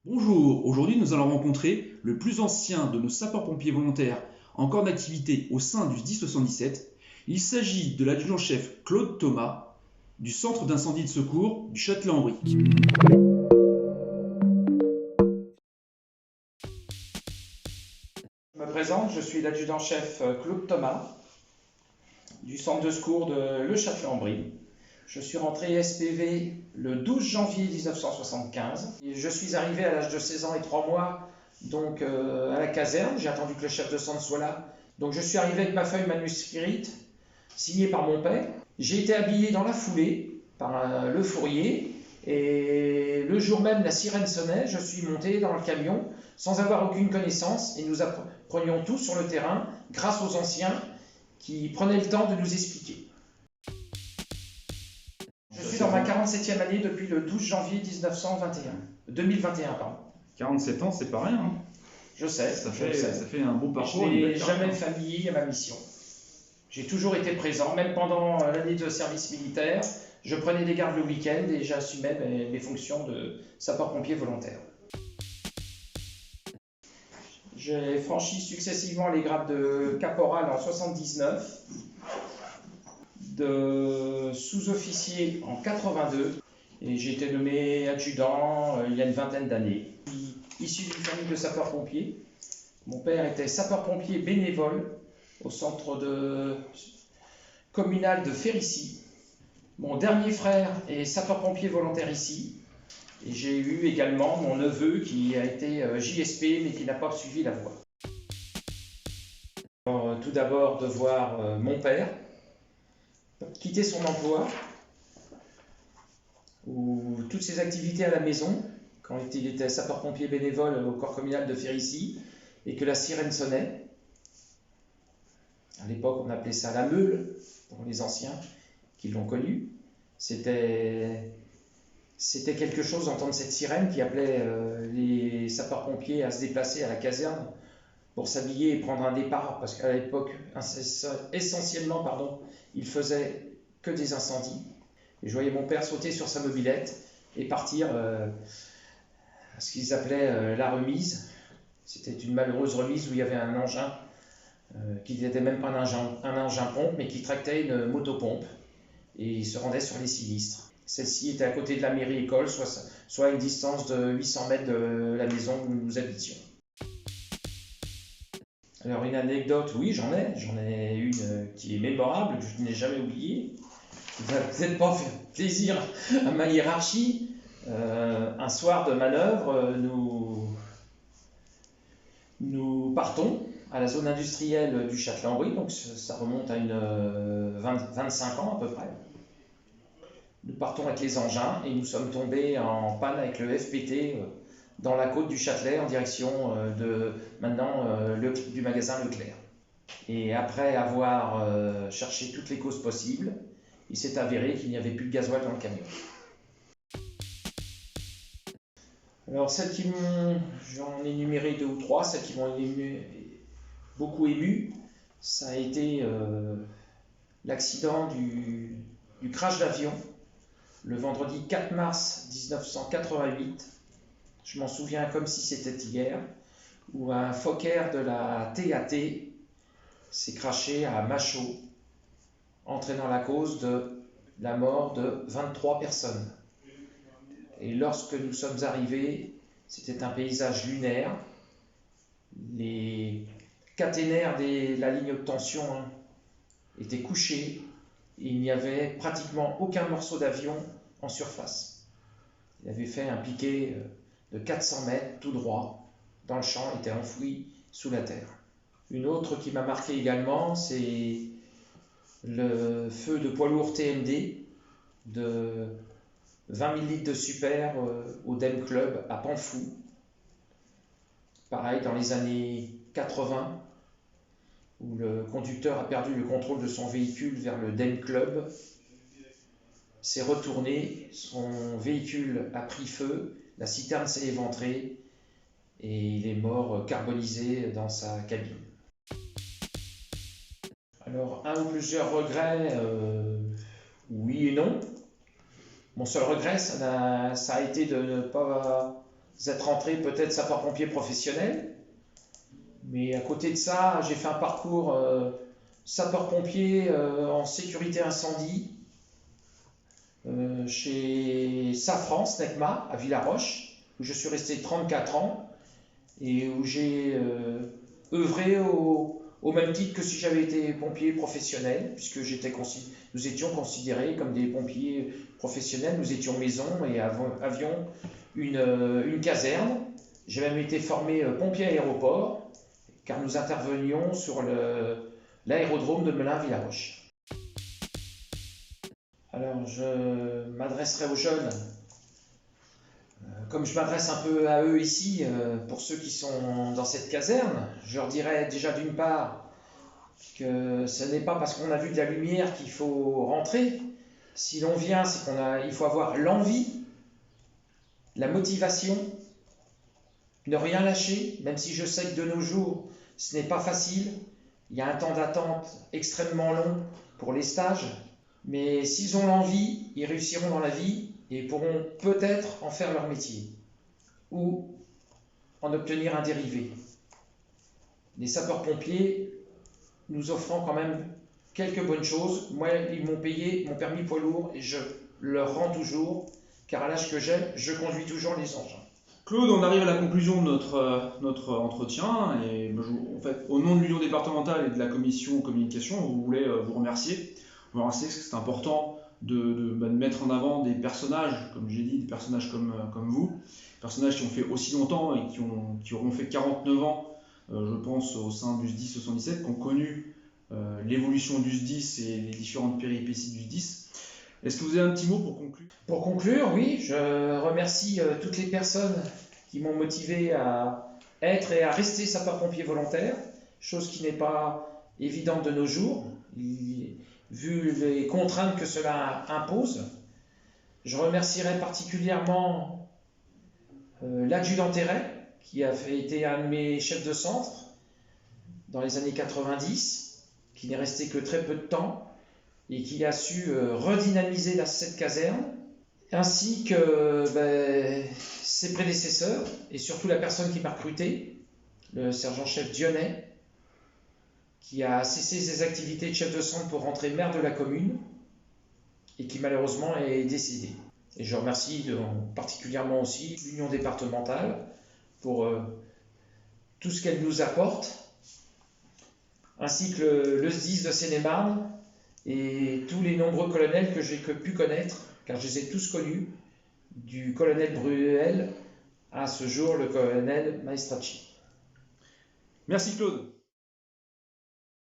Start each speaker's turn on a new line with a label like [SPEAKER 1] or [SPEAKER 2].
[SPEAKER 1] Bonjour, aujourd'hui nous allons rencontrer le plus ancien de nos sapeurs-pompiers volontaires encore en activité au sein du 1077. Il s'agit de l'adjudant-chef Claude Thomas du centre d'incendie de secours du Châtelet-en-Brie.
[SPEAKER 2] Je me présente, je suis l'adjudant-chef Claude Thomas du centre de secours de Le Châtelet-en-Brie. Je suis rentré SPV le 12 janvier 1975. Et je suis arrivé à l'âge de 16 ans et 3 mois donc, à la caserne. J'ai attendu que le chef de centre soit là. Donc je suis arrivé avec ma feuille manuscrite signée par mon père. J'ai été habillé dans la foulée par le fourrier. Et le jour même, la sirène sonnait, je suis monté dans le camion sans avoir aucune connaissance et nous apprenions tout sur le terrain grâce aux anciens qui prenaient le temps de nous expliquer. Je suis dans ma 47e année depuis le 12 janvier 2021, pardon.
[SPEAKER 1] 47 ans, c'est pas rien, hein.
[SPEAKER 2] Je sais,
[SPEAKER 1] ça fait un beau parcours.
[SPEAKER 2] Je n'ai jamais familier à ma mission. J'ai toujours été présent, même pendant l'année de service militaire. Je prenais des gardes le week-end et j'assumais mes fonctions de sapeur-pompier volontaire. J'ai franchi successivement les grades de caporal en 79, de sous-officier en 82 et j'ai été nommé adjudant il y a une vingtaine d'années. Issu d'une famille de sapeurs-pompiers, mon père était sapeur-pompier bénévole au centre communal de Férissi. Mon dernier frère est sapeur-pompier volontaire ici. Et j'ai eu également mon neveu qui a été JSP mais qui n'a pas suivi la voie. Alors, tout d'abord de voir mon père quitter son emploi ou toutes ses activités à la maison quand il était sapeur-pompier bénévole au corps communal de Férissi et que la sirène sonnait. À l'époque, on appelait ça la meule pour les anciens qui l'ont connu. C'était quelque chose d'entendre cette sirène qui appelait les sapeurs-pompiers à se déplacer à la caserne pour s'habiller et prendre un départ, parce qu'à l'époque, essentiellement, il faisait que des incendies. Et je voyais mon père sauter sur sa mobilette et partir à ce qu'ils appelaient la remise. C'était une malheureuse remise où il y avait un engin qui n'était même pas un engin pompe, mais qui tractait une motopompe et il se rendait sur les sinistres. Celle-ci était à côté de la mairie-école, soit à une distance de 800 mètres de la maison où nous habitions. Alors une anecdote, oui, j'en ai une qui est mémorable, que je n'ai jamais oubliée, qui ne va peut-être pas faire plaisir à ma hiérarchie. Un soir de manœuvre, nous partons à la zone industrielle du Châtelet-en-Brie, donc ça remonte à 25 ans à peu près. Nous partons avec les engins et nous sommes tombés en panne avec le FPT dans la côte du Châtelet en direction du magasin Leclerc. Et après avoir cherché toutes les causes possibles, il s'est avéré qu'il n'y avait plus de gasoil dans le camion. Alors j'en ai énuméré 2 ou 3, celles qui m'ont beaucoup ému, ça a été l'accident du crash d'avion le vendredi 4 mars 1988, je m'en souviens comme si c'était hier, où un Fokker de la TAT s'est crashé à Machaut, entraînant la cause de la mort de 23 personnes. Et lorsque nous sommes arrivés, c'était un paysage lunaire. Les caténaires de la ligne de tension étaient couchés. Il n'y avait pratiquement aucun morceau d'avion en surface. Il avait fait un piqué de 400 mètres tout droit dans le champ, était enfoui sous la terre. Une autre qui m'a marqué également, c'est le feu de poids lourd TMD de 20 000 litres de super au DEM Club à Panfou. Pareil, dans les années 80, où le conducteur a perdu le contrôle de son véhicule vers le DEM Club, s'est retourné, son véhicule a pris feu, la citerne s'est éventrée et il est mort carbonisé dans sa cabine. Alors, un ou plusieurs regrets, oui et non. Mon seul regret, ça a été de ne pas être rentré peut-être sapeur-pompier professionnel. Mais à côté de ça, j'ai fait un parcours sapeur-pompier en sécurité incendie chez Safran, SNECMA, à Villaroche, où je suis resté 34 ans et où j'ai œuvré au même titre que si j'avais été pompier professionnel, puisque nous étions considérés comme des pompiers professionnels, nous étions maison et avions une caserne. J'ai même été formé pompier aéroport, car nous intervenions sur l'aérodrome de Melun-Villaroche. Alors, je m'adresserai aux jeunes, comme je m'adresse un peu à eux ici, pour ceux qui sont dans cette caserne. Je leur dirais déjà d'une part que ce n'est pas parce qu'on a vu de la lumière qu'il faut rentrer. Si l'on vient, il faut avoir l'envie, la motivation, ne rien lâcher, même si je sais que de nos jours, ce n'est pas facile. Il y a un temps d'attente extrêmement long pour les stages. Mais s'ils ont l'envie, ils réussiront dans la vie et pourront peut-être en faire leur métier ou en obtenir un dérivé. Les sapeurs-pompiers nous offrant quand même quelques bonnes choses. Moi, ils m'ont payé mon permis poids lourd et je leur rends toujours, car à l'âge que j'ai, je conduis toujours les engins.
[SPEAKER 1] Claude, on arrive à la conclusion de notre entretien et en fait, au nom de l'Union départementale et de la commission communication, on voulait vous remercier. Vous remercier parce que c'est important de mettre en avant des personnages, comme j'ai dit, des personnages comme vous, personnages qui ont fait aussi longtemps et qui auront fait 49 ans, je pense, au sein du SDIS 77, qui ont connu l'évolution du SDIS et les différentes péripéties du SDIS. Est-ce que vous avez un petit mot pour conclure?
[SPEAKER 2] Pour conclure, oui, je remercie toutes les personnes qui m'ont motivé à être et à rester sapeur-pompier volontaire, chose qui n'est pas évidente de nos jours, vu les contraintes que cela impose. Je remercierai particulièrement l'adjudant Terret, qui a été un de mes chefs de centre dans les années 90, qui n'est resté que très peu de temps, et qui a su redynamiser cette caserne, ainsi que ses prédécesseurs, et surtout la personne qui m'a recruté, le sergent-chef Dionnet, qui a cessé ses activités de chef de centre pour rentrer maire de la commune, et qui malheureusement est décédé. Et je remercie particulièrement aussi l'Union départementale pour tout ce qu'elle nous apporte, ainsi que le SDIS de Seine-et-Marne, et tous les nombreux colonels que j'ai pu connaître, car je les ai tous connus, du colonel Bruel à ce jour le colonel Maestracci.
[SPEAKER 1] Merci Claude.